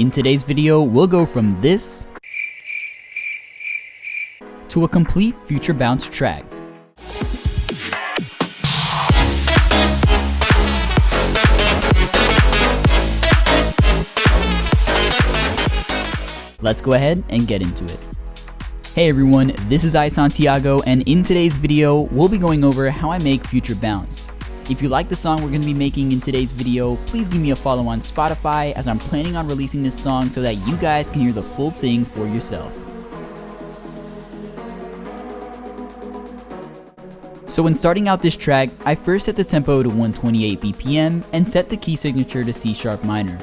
In today's video, we'll go from this to a complete future bounce track. Let's go ahead and get into it. Hey everyone, this is Isantiago, and in today's video, we'll be going over how I make future bounce. If you like the song we're going to be making in today's video, please give me a follow on Spotify, as I'm planning on releasing this song so that you guys can hear the full thing for yourself. So when starting out this track, I first set the tempo to 128 BPM and set the key signature to C sharp minor.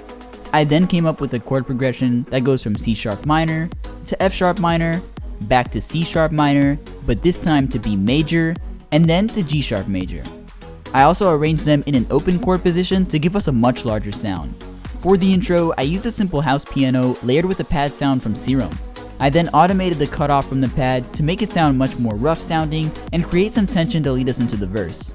I then came up with a chord progression that goes from C sharp minor to F sharp minor, back to C sharp minor, but this time to B major, and then to G sharp major. I also arranged them in an open chord position to give us a much larger sound. For the intro, I used a simple house piano layered with a pad sound from Serum. I then automated the cutoff from the pad to make it sound much more rough sounding and create some tension to lead us into the verse.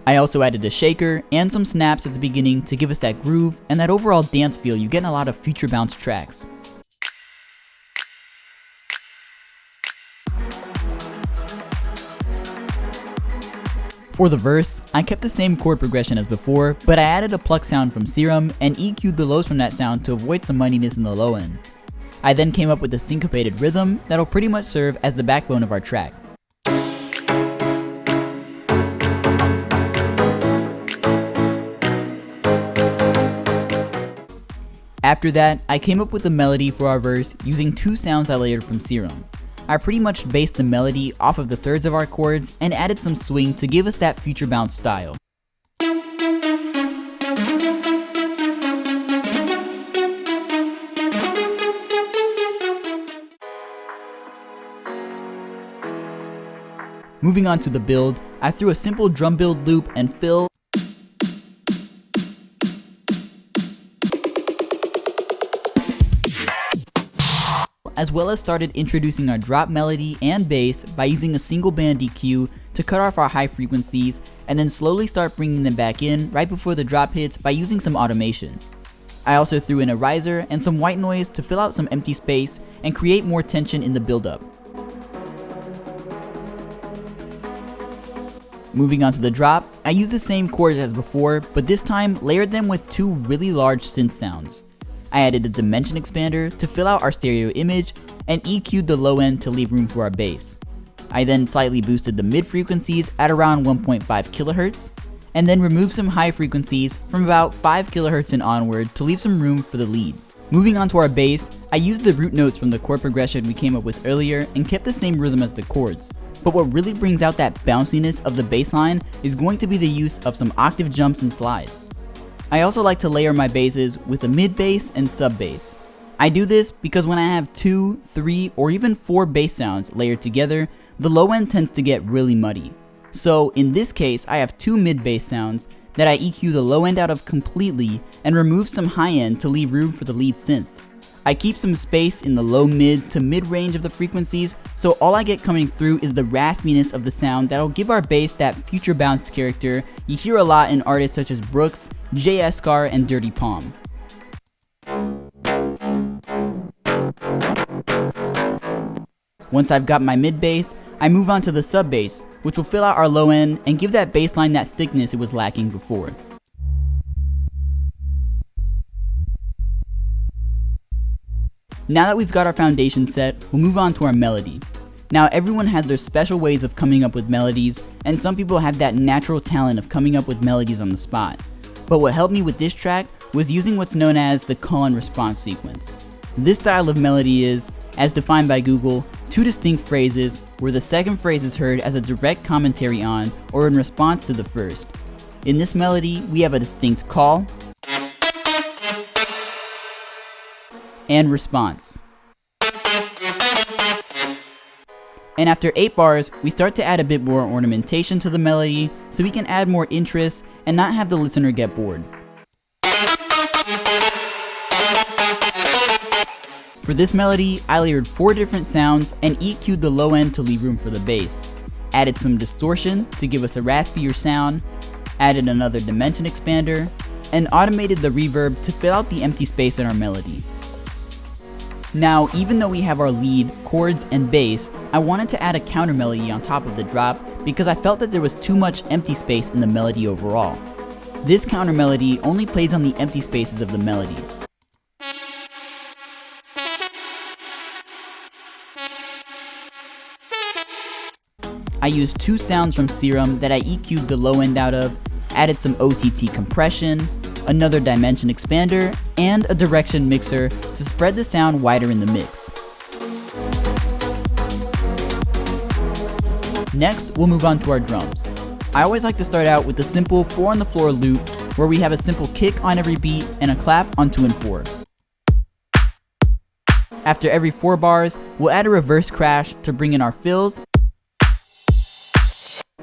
I also added a shaker and some snaps at the beginning to give us that groove and that overall dance feel you get in a lot of future bounce tracks. For the verse, I kept the same chord progression as before, but I added a pluck sound from Serum and EQ'd the lows from that sound to avoid some muddiness in the low end. I then came up with a syncopated rhythm that'll pretty much serve as the backbone of our track. After that, I came up with a melody for our verse using two sounds I layered from Serum. I pretty much based the melody off of the thirds of our chords and added some swing to give us that future bounce style. Moving on to the build, I threw a simple drum build loop and fill, as well as started introducing our drop melody and bass by using a single band EQ to cut off our high frequencies, and then slowly start bringing them back in right before the drop hits by using some automation. I also threw in a riser and some white noise to fill out some empty space and create more tension in the build-up. Moving on to the drop, I used the same chords as before, but this time layered them with two really large synth sounds. I added a dimension expander to fill out our stereo image and EQ'd the low end to leave room for our bass. I then slightly boosted the mid frequencies at around 1.5 kHz, and then removed some high frequencies from about 5 kHz and onward to leave some room for the lead. Moving on to our bass, I used the root notes from the chord progression we came up with earlier and kept the same rhythm as the chords. But what really brings out that bounciness of the bass line is going to be the use of some octave jumps and slides. I also like to layer my basses with a mid bass and sub bass. I do this because when I have 2, 3, or even 4 bass sounds layered together, the low end tends to get really muddy. So in this case, I have 2 mid bass sounds that I EQ the low end out of completely and remove some high end to leave room for the lead synth. I keep some space in the low mid to mid range of the frequencies, so all I get coming through is the raspiness of the sound that'll give our bass that future bounce character you hear a lot in artists such as Brooks, Eskar, and Dirty Palm. Once I've got my mid bass, I move on to the sub bass, which will fill out our low end and give that bass line that thickness it was lacking before. Now that we've got our foundation set, we'll move on to our melody. Now everyone has their special ways of coming up with melodies, and some people have that natural talent of coming up with melodies on the spot. But what helped me with this track was using what's known as the call and response sequence. This style of melody is, as defined by Google, 2 distinct phrases where the second phrase is heard as a direct commentary on or in response to the first. In this melody, we have a distinct call and response. And after 8 bars, we start to add a bit more ornamentation to the melody so we can add more interest and not have the listener get bored. For this melody, I layered 4 different sounds and EQ'd the low end to leave room for the bass. Added some distortion to give us a raspier sound, added another dimension expander, and automated the reverb to fill out the empty space in our melody. Now, even though we have our lead, chords, and bass, I wanted to add a counter melody on top of the drop because I felt that there was too much empty space in the melody overall. This counter melody only plays on the empty spaces of the melody. I used 2 sounds from Serum that I EQ'd the low end out of, added some OTT compression, another dimension expander, and a direction mixer to spread the sound wider in the mix. Next, we'll move on to our drums. I always like to start out with a simple 4 on the floor loop where we have a simple kick on every beat and a clap on 2 and 4. After every 4 bars, we'll add a reverse crash to bring in our fills,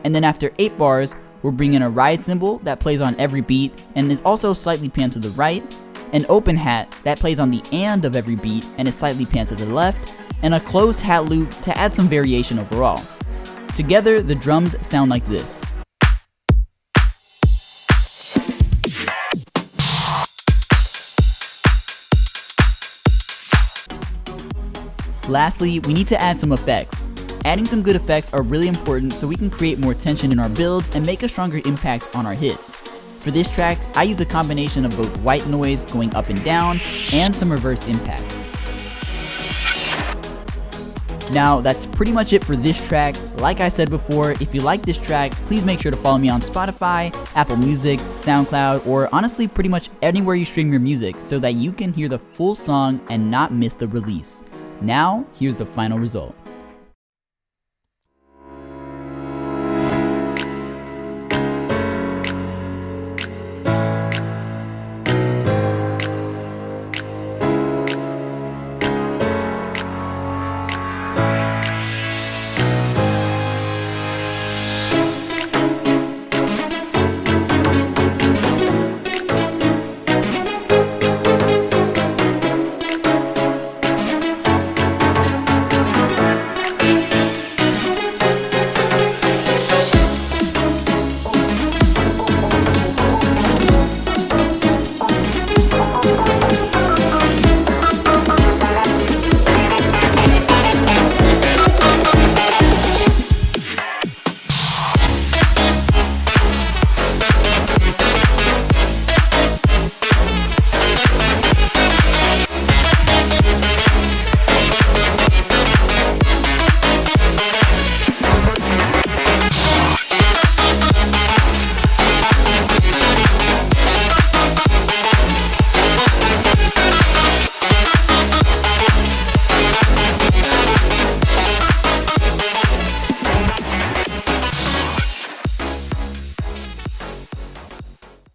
and then after 8 bars, we'll bring in a ride cymbal that plays on every beat and is also slightly panned to the right, an open hat that plays on the and of every beat and is slightly panned to the left, and a closed hat loop to add some variation overall. Together, the drums sound like this. Lastly, we need to add some effects. Adding some good effects are really important so we can create more tension in our builds and make a stronger impact on our hits. For this track, I used a combination of both white noise going up and down and some reverse impacts. Now, that's pretty much it for this track. Like I said before, if you like this track, please make sure to follow me on Spotify, Apple Music, SoundCloud, or honestly pretty much anywhere you stream your music so that you can hear the full song and not miss the release. Now, here's the final result.